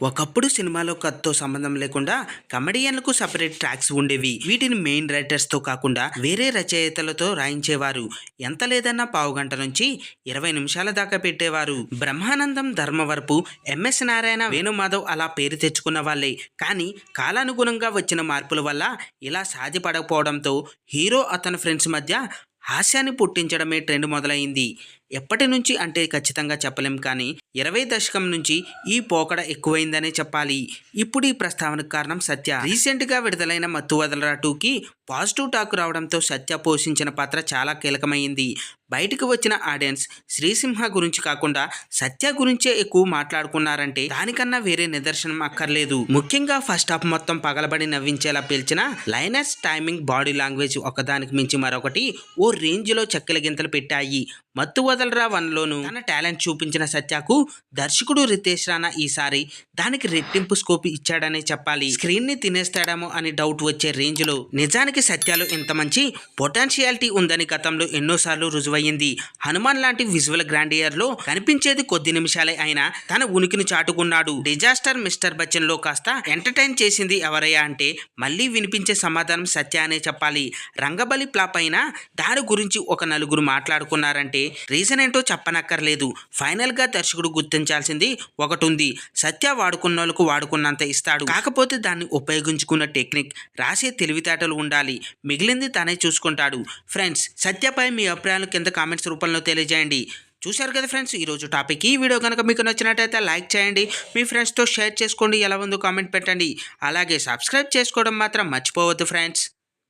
ఒకప్పుడు సినిమాలో కథతో సంబంధం లేకుండా కమెడియన్లకు సపరేట్ ట్రాక్స్ ఉండేవి. వీటిని మెయిన్ రైటర్స్ తో కాకుండా వేరే రచయితలతో రాయించేవారు. ఎంత లేదన్నా పావుగంట నుంచి 20 నిమిషాల దాకా పెట్టేవారు. బ్రహ్మానందం, ధర్మవరపు, ఎంఎస్ నారాయణ, వేణుమాధవ్ అలా పేరు తెచ్చుకున్న వాళ్ళే. కానీ కాలానుగుణంగా వచ్చిన మార్పుల వల్ల ఇలా సాధ్యపడకపోవడంతో హీరో అతని ఫ్రెండ్స్ మధ్య హాస్యాన్ని పుట్టించడమే ట్రెండ్ మొదలైంది. ఎప్పటి నుంచి అంటే ఖచ్చితంగా చెప్పలేం, కానీ 20 దశకం నుంచి ఈ పోకడ ఎక్కువైందనే చెప్పాలి. ఇప్పుడు ఈ ప్రస్తావనకు కారణం సత్య. రీసెంట్గా విడుదలైన మత్తు వదలరా 2కి పాజిటివ్ టాక్ రావడంతో సత్య పోషించిన పాత్ర చాలా కీలకమైంది. బయటకు వచ్చిన ఆడియన్స్ శ్రీసింహ గురించి కాకుండా సత్య గురించే ఎక్కువ మాట్లాడుకున్నారంటే దానికన్నా వేరే నిదర్శనం అక్కర్లేదు. ముఖ్యంగా ఫస్ట్ హాఫ్ మొత్తం పగలబడి నవ్వించేలా పేల్చిన లైనర్స్, టైమింగ్, బాడీ లాంగ్వేజ్ ఒకదానికి మించి మరొకటి ఓ రేంజ్ లో చెక్కల గింతలు పెట్టాయి. మత్తు వదలరా 1లోను తన టాలెంట్ చూపించిన సత్యకు దర్శకుడు రితేష్ రాణా ఈసారి దానికి రెట్టింపు స్కోప్ ఇచ్చాడనే చెప్పాలి. స్క్రీన్ ని తినేస్తాడేమో అని డౌట్ వచ్చే రేంజ్ లో నిజానికి సత్యలో ఇంత మంచి పొటెన్షియాలిటీ ఉందని గతంలో ఎన్నోసార్లు రుజువయ్యింది. హనుమాన్ లాంటి విజువల్ గ్రాండియర్ లో కనిపించేది కొద్ది నిమిషాలే అయినా తన ఉనికిని చాటుకున్నాడు. డిజాస్టర్ మిస్టర్ బచ్చన్ లో కాస్త ఎంటర్టైన్ చేసింది ఎవరయ్యా అంటే మళ్ళీ వినిపించే సమాధానం సత్య అనే చెప్పాలి. రంగబలి ఫ్లాప్ అయినా దాని గురించి ఒక నలుగురు మాట్లాడుకున్నారంటే రీజన్ ఏంటో చెప్పనక్కర్లేదు. ఫైనల్ గా దర్శకుడు గుర్తించాల్సింది ఒకటి ఉంది. సత్య వాడుకున్నోళ్ళకు వాడుకున్నంత ఇస్తాడు. కాకపోతే దాన్ని ఉపయోగించుకున్న టెక్నిక్, రాసే తెలివితేటలు ఉండాలి. మిగిలింది తనే చూసుకుంటాడు. ఫ్రెండ్స్, సత్యపై మీ అభిప్రాయాలు కింద కామెంట్స్ రూపంలో తెలియజేయండి. చూశారు కదా ఫ్రెండ్స్ ఈరోజు టాపిక్. ఈ వీడియో కనుక మీకు నచ్చినట్టయితే లైక్ చేయండి, మీ ఫ్రెండ్స్తో షేర్ చేసుకోండి, ఎలా ఉందో కామెంట్ పెట్టండి. అలాగే సబ్స్క్రైబ్ చేసుకోవడం మాత్రం మర్చిపోవద్దు ఫ్రెండ్స్.